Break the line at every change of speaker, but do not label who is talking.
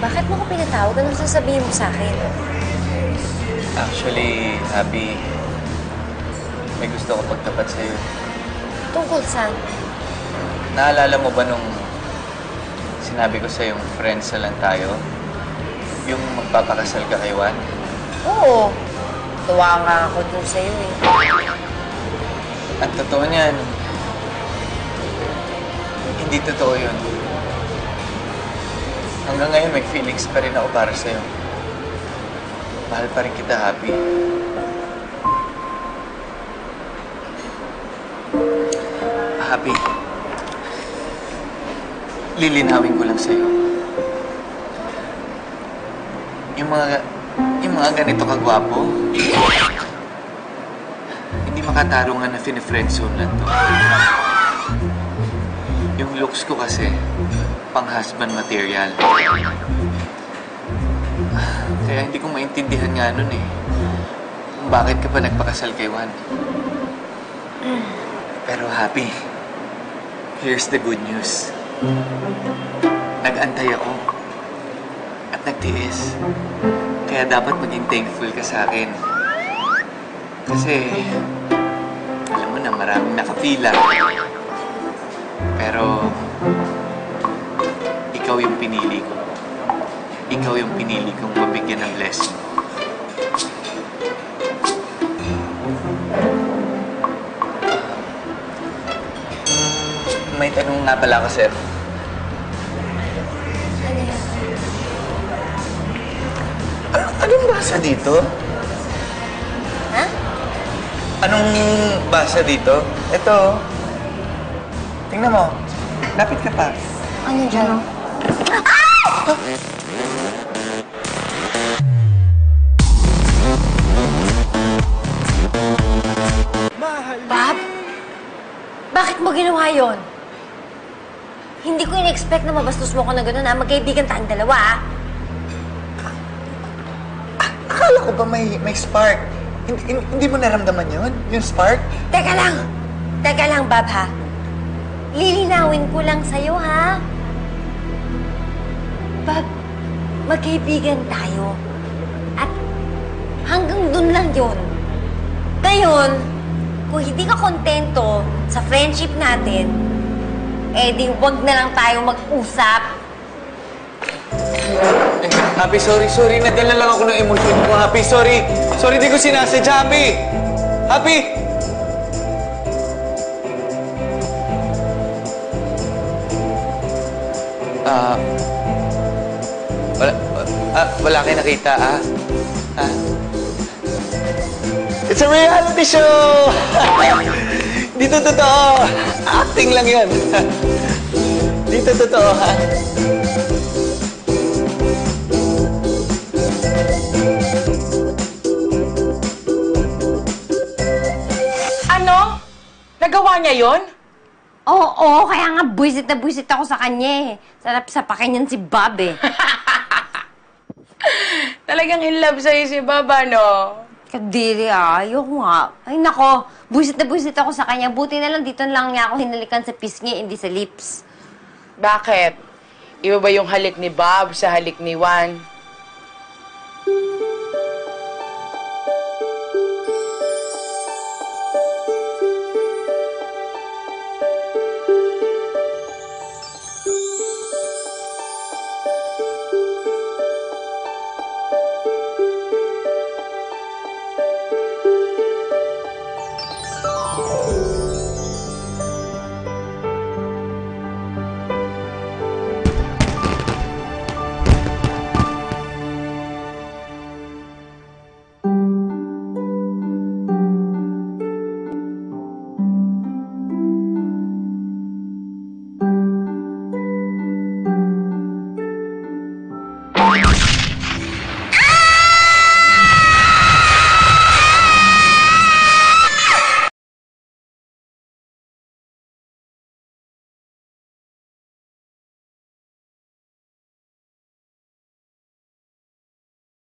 Bakit mo ko pinatawag? Anong sasabihin mo sa akin?
Actually, Abby, may gusto ko pagtapat sa'yo.
Tungkol saan?
Naalala mo ba nung sinabi ko sa'yong friends na lang tayo? Yung magpapakasal ka kay Juan?
Oo. Tuwa nga ako dun sa'yo eh.
Ang totoo niyan, hindi totoo yun. Hanggang ngayon, may feelings pa rin ako para sa'yo. Mahal pa rin kita, Happy. Happy, lilinawin ko lang sa'yo. Yung mga ganito kagwapo, hindi makatarungan na fini-friendzone lang to. Yung looks ko kasi, pang-husband material. Kaya hindi ko maintindihan nga nun eh. Kung bakit ka pa nagpakasal kay Juan. Pero Happy, here's the good news. Nag-antay ako. At nagtiis. Kaya dapat maging thankful ka sa akin. Kasi, alam mo na, maraming nakapila. Pero, ikaw yung pinili ko. Ikaw yung pinili kong mabigyan ng blessing. May tanong nga pala ako, sir.
Ano yan?
Anong basa dito?
Ha?
Anong basa dito? Ito. Tingnan mo. Lapit ka pa.
Ano dyan? Bob? Bakit mo ginawa yon? Hindi ko in-expect na mabastos mo ko na gano'n, ha? Magkaibigan tayong dalawa, ha?
Akala ko ba may spark? Hindi mo naramdaman yun? Yung spark?
Teka lang, Bob, ha? Lilinawin ko lang sa'yo, ha? Bob, magkaibigan tayo. At hanggang dun lang yun. Ngayon, kung hindi ka kontento sa friendship natin, eh di wag na lang tayo mag-usap.
Happy, sorry. Nadala lang ako ng emosyon ko. Happy, sorry. Sorry, di ko sinasadya, Happy. Happy! Wala kayo nakita, ah? It's a reality show! Dito totoo. Acting lang yun. Dito totoo, ha?
Ano? Nagawa niya yon?
Oo, kaya nga buwisit na buwisit ako sa kanya, eh. Sarap sa pakinyan si Bob, eh.
Talagang in love sa'yo si Baba, no?
Kadiri, ayoko nga. Ay, nako. Buwisit na buwisit ako sa kanya. Buti na lang dito lang niya ako hinalikan sa pisngi, hindi sa lips.
Bakit? Iba ba yung halik ni Bob sa halik ni Juan?